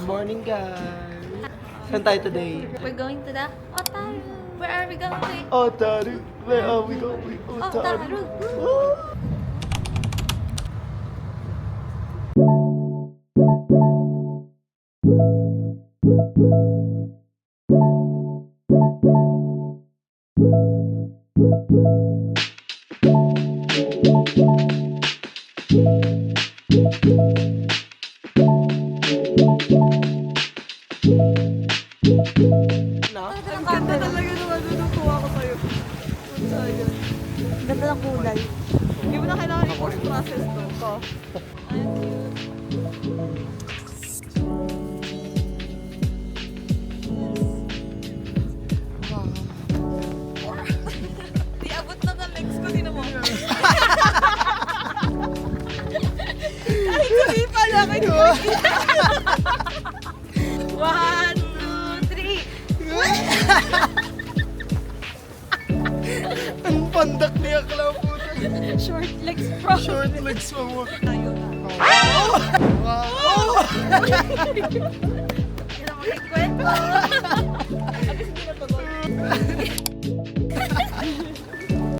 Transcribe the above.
Good morning, guys. Saan tayo today? We're going to the Otaru. Where are we going? Otaru. Where are we going? Otaru. Oh. Ang ganda talaga naman nung kuha ko sa'yo. Ang ganda ng kulay. Hindi mo na kailangan i-post-process to. Ko. Ang cute. Di abot na ng legs ko, din mo. Kahit sabi pala, kahit One, two, three. Ang pandak niya, kalabutan. Short legs from. Short legs mo. Tayo na. Wow!